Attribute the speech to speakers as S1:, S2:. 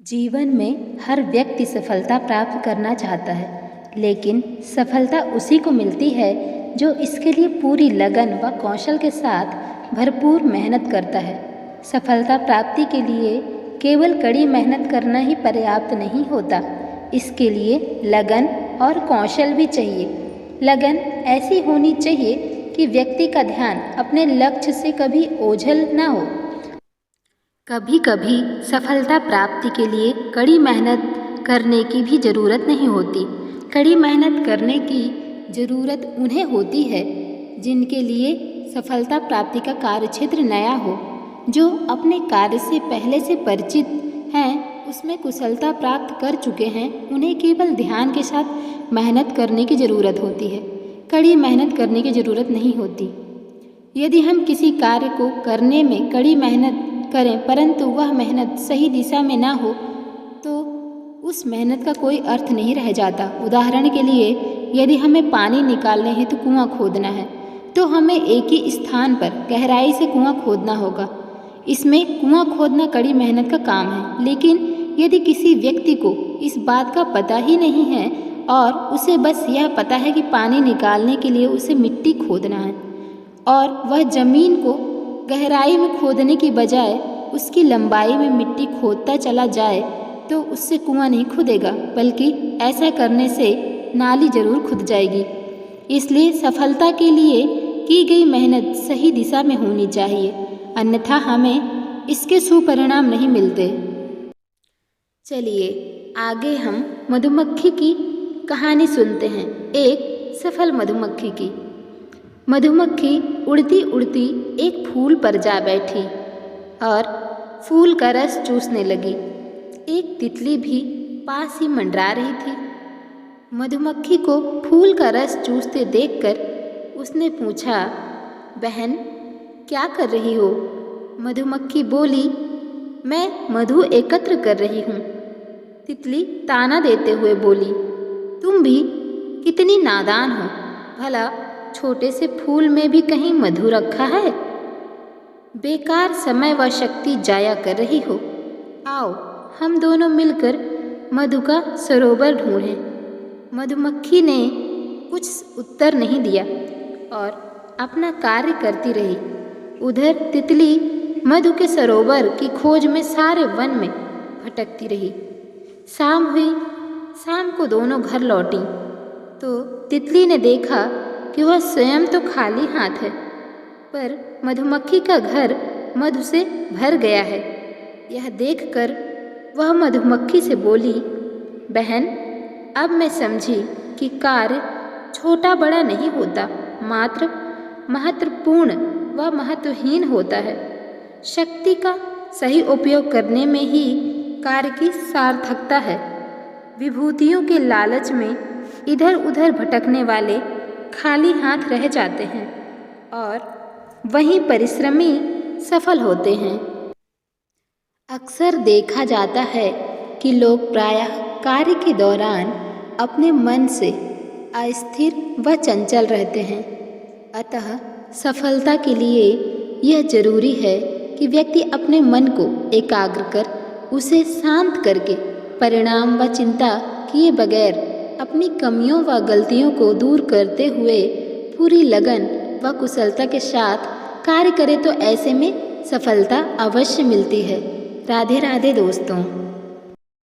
S1: जीवन में हर व्यक्ति सफलता प्राप्त करना चाहता है, लेकिन सफलता उसी को मिलती है जो इसके लिए पूरी लगन व कौशल के साथ भरपूर मेहनत करता है। सफलता प्राप्ति के लिए केवल कड़ी मेहनत करना ही पर्याप्त नहीं होता, इसके लिए लगन और कौशल भी चाहिए। लगन ऐसी होनी चाहिए कि व्यक्ति का ध्यान अपने लक्ष्य से कभी ओझल न हो। कभी कभी सफलता प्राप्ति के लिए कड़ी मेहनत करने की भी ज़रूरत नहीं होती। कड़ी मेहनत करने की ज़रूरत उन्हें होती है जिनके लिए सफलता प्राप्ति का कार्यक्षेत्र नया हो, जो अपने कार्य से पहले से परिचित हैं, उसमें कुशलता प्राप्त कर चुके हैं। उन्हें केवल ध्यान के साथ मेहनत करने की ज़रूरत होती है, कड़ी मेहनत करने की ज़रूरत नहीं होती। यदि हम किसी कार्य को करने में कड़ी मेहनत करें परंतु वह मेहनत सही दिशा में ना हो तो उस मेहनत का कोई अर्थ नहीं रह जाता। उदाहरण के लिए, यदि हमें पानी निकालने हेतु कुआं खोदना है तो हमें एक ही स्थान पर गहराई से कुआं खोदना होगा। इसमें कुआं खोदना कड़ी मेहनत का काम है। लेकिन यदि किसी व्यक्ति को इस बात का पता ही नहीं है और उसे बस यह पता है कि पानी निकालने के लिए उसे मिट्टी खोदना है और वह ज़मीन को गहराई में खोदने की बजाय उसकी लंबाई में मिट्टी खोदता चला जाए तो उससे कुआं नहीं खुदेगा, बल्कि ऐसा करने से नाली जरूर खुद जाएगी। इसलिए सफलता के लिए की गई मेहनत सही दिशा में होनी चाहिए, अन्यथा हमें इसके सुपरिणाम नहीं मिलते। चलिए आगे हम मधुमक्खी की कहानी सुनते हैं, एक सफल मधुमक्खी की। मधुमक्खी उड़ती उड़ती एक फूल पर जा बैठी और फूल का रस चूसने लगी। एक तितली भी पास ही मंडरा रही थी। मधुमक्खी को फूल का रस चूसते देखकर उसने पूछा, बहन क्या कर रही हो? मधुमक्खी बोली, मैं मधु एकत्र कर रही हूँ। तितली ताना देते हुए बोली, तुम भी कितनी नादान हो, भला छोटे से फूल में भी कहीं मधु रखा है? बेकार समय व शक्ति जाया कर रही हो। आओ हम दोनों मिलकर मधु का सरोवर ढूंढें। मधुमक्खी ने कुछ उत्तर नहीं दिया और अपना कार्य करती रही। उधर तितली मधु के सरोवर की खोज में सारे वन में भटकती रही। शाम हुई। शाम को दोनों घर लौटी तो तितली ने देखा कि वह स्वयं तो खाली हाथ है, पर मधुमक्खी का घर मधु से भर गया है। यह देखकर वह मधुमक्खी से बोली, बहन अब मैं समझी कि कार्य छोटा बड़ा नहीं होता, मात्र महत्वपूर्ण व महत्वहीन होता है। शक्ति का सही उपयोग करने में ही कार्य की सार्थकता है। विभूतियों के लालच में इधर उधर भटकने वाले खाली हाथ रह जाते हैं और वहीं परिश्रमी सफल होते हैं। अक्सर देखा जाता है कि लोग प्रायः कार्य के दौरान अपने मन से अस्थिर व चंचल रहते हैं। अतः सफलता के लिए यह जरूरी है कि व्यक्ति अपने मन को एकाग्र कर उसे शांत करके परिणाम व चिंता किए बगैर अपनी कमियों व गलतियों को दूर करते हुए पूरी लगन व कुशलता के साथ कार्य करे तो ऐसे में सफलता अवश्य मिलती है। राधे राधे दोस्तों।